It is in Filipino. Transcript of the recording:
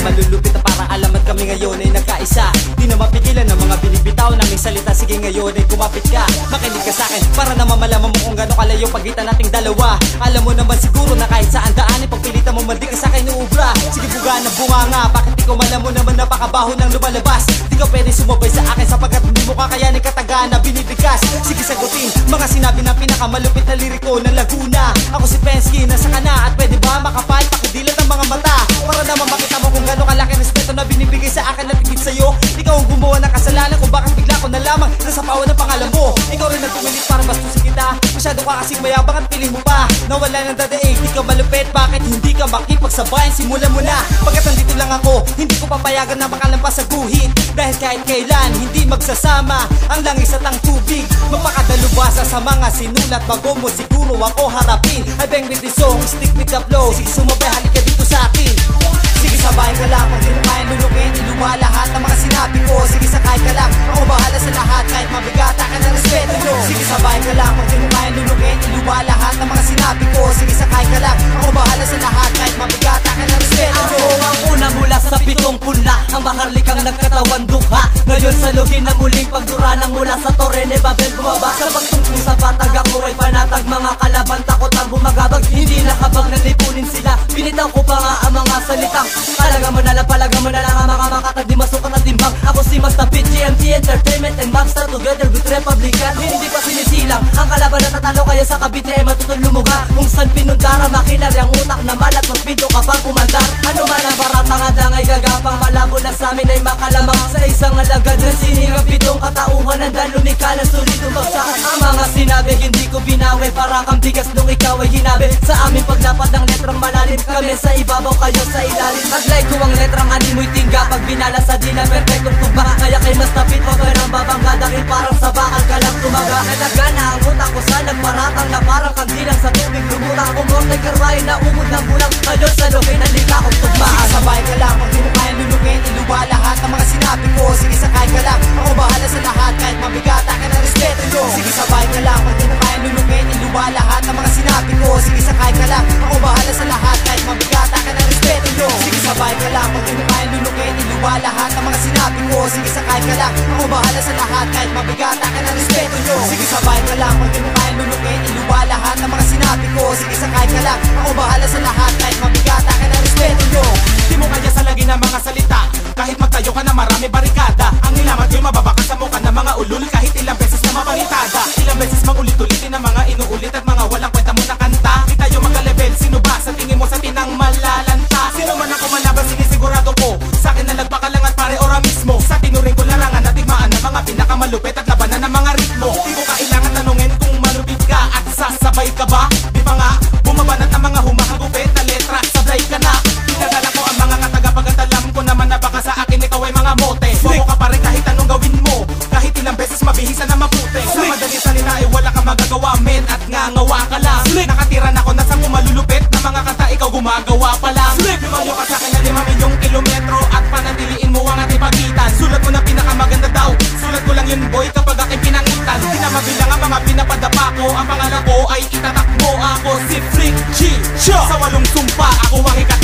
Malulupit na para alamat kami ngayon ay nagkaisa. Di na mapigilan ng mga binibitaw naming salita. Sige ngayon ay kumapit ka, makinig ka sa'kin para naman malaman mo kung gano'ng kalayo pagitan nating dalawa. Alam mo naman siguro na kahit saan daan ipagpilitan mo man di ka sa'kin uubra. Sige buga ng bunganga, bakit di ko malam mo naman napakabaho ng lumalabas. Di ka pwede sumabay sa akin sapagkat hindi mo kakayanin katagaan na binibigkas. Sige sagutin mga sinabi ng pinakamalupit na liriko ng Laguna. Ako si Pensky, nasa ka na at pwede ba makapal pakidilat ng mga mata para naman makita mo kung gano'ng kalaki respeto na binibigay sa akin at higit sa'yo. Ikaw ang gumawa ng kasalanan kung bakit bigla ko na lamang nasa pawan ng pangalan mo. Ikaw rin ang tumilit para bastusin kita. Masyado ka kasing mayabang at piling mo pa na wala ng dadaig. Di ka malupit, bakit hindi ka makipagsabayan? Simulan mo na, pagkat nandito lang ako, hindi ko papayagan na makalampas sa guhit. Dahil kahit kailan, hindi magsasama ang langis at ang tubig. Magpakadalubasa sa mga sinulat bago mo siguro ako harapin. I bang with the song, stick with the flow. Sige sumabay, halika dito sa akin. Sige sabay ka lang, kung di mo kaya lulukin, iluwa lahat ng mga sinabi ko. Sige sakay ka lang, ako bahala sa lahat kahit mabigata ka ng respeto nyo. Sige sabay ka lang, kung di mo kaya lulukin, iluwa lahat ng mga sinabi ko. Sige sakay ka lang, ako bahala sa lahat kahit mabigata ka ng respeto nyo. Ako ang una mula sa pitong pula, ang makarlikang nagkatawan dukha. Ngayon sa lugin na muling pagduranang mula sa Torre de Babel bumaba. Sa pagtungkol sa patag ako ay panatag, mga kalaban takot ang bumagabag. Hindi nakabag na lipunin sila, binitaw ko pa nga ang mga salitang palaga mo na lang ang mga makatag di masukat at timbang. Ako si Master Beat, GMT Entertainment and Mobster together with Republican. Hindi pa sinisilang ang kalaban na tatalo, kaya sa Cavite ay matutong lumuga. Kung saan pinundara makinari ang utak na malat, magpito ka pang kumandar. Ano man ang baratang adangay gagapang, malabo na sa amin ay makalamang. Sa isang alagad na siningap pitong katauhan, handa lumika na sulit umagsakan. Ang mga sinabi hindi ko binawi, para kang bigas nung ikaw ay hinabi. Sa aming pagdapat ng letrang malalim, kami sa ibabaw kayo sa ilalim. Taglay ko ang letrang animoy tingga, pag binala sa di na perfectong tuba. Kaya kay mas tapit pa pero babangga, dahil parang sa bakal ka lang tumaga. Nalaga na ang utak ko sa nagparatang na parang kandilang sa tubig lumutang. Ako morte karwain na umod ng bulang, ngayon sa lupin halika akong tugmaan. Sige sabay ka lang, kung di mo kaya lulukin, iluwa lahat ng mga sinabi ko. Sige sakay ka lang, ako bahala sa lahat kahit mabigata ka ng respeto nyo. Sige sabay ka lang, kung di mo kaya lulukin, iluwa lahat ng mga sinabi ko. Sige sakay ka lang, ako bahala sa lahat kahit mabigata ka ng respeto nyo. Sige sabay ka lang, kung di mo kaya lulukin, iluwa lahat ng mga sinabi ko. Sige sakay ka lang, ako bahala sa lahat kahit mabigata ka ng respeto nyo. Sige sabay ka lang, kung di mo kaya lulukin, iluwa lahat ng mga sinabi ko. Sige sakay ka lang, ako bahala sa lahat kahit mabigata ka ng respeto nyo. Di mo kaya sa lagi ng mga salita, kahit magtayo ka na marami barikada. Ang ilamat ko'y mababakas sa mukha ng mga ulul, kahit ilang beses na mapalitada. Ilang beses mangulit-ulitin ng mga inuulit at mga walang kwenta mo na kanta. Di tayo magka-level, sino ba sa tingin mo sa tinang malalanta? Sino man ang kumalaban, sinisigurado ko sa akin na lagpakalang at pare ora mismo. Sa tinuring ko larangan at tigmaan ng mga pinakamalupit at labanan ng mga ritmo. Di ko kailangan tanungin kung malupit ka at sasabay ka ba? Di ba nga, bumabanat ang mga humakagupit na letra, sablay ka na. Pinagala ko ang mga katagapag at alam ko naman na baka sa akin ikaw ay mga mote. Bobo ka pa rin kahit anong gawin mo, kahit ilang beses mabihisan na maputi. Sa madaling salita ay wala kang magagawa men, at ngangawa ka lang. Nakatira na ko na sa kumalulupit na mga kanta, ikaw gumagawa pa lang. Lumayo ka sa akin na 5 milyong kilometro at panatiliin mo ang ating pagitan. Sulat mo na pinakamaganda daw, sulat ko lang yun boy kapag aking pinangitan. Di na mabilang ang mga pinapadapa ko, ang pangalan ko ay itatak mo. Ako si Freak G, sa 8 sumpa, ako ang ikat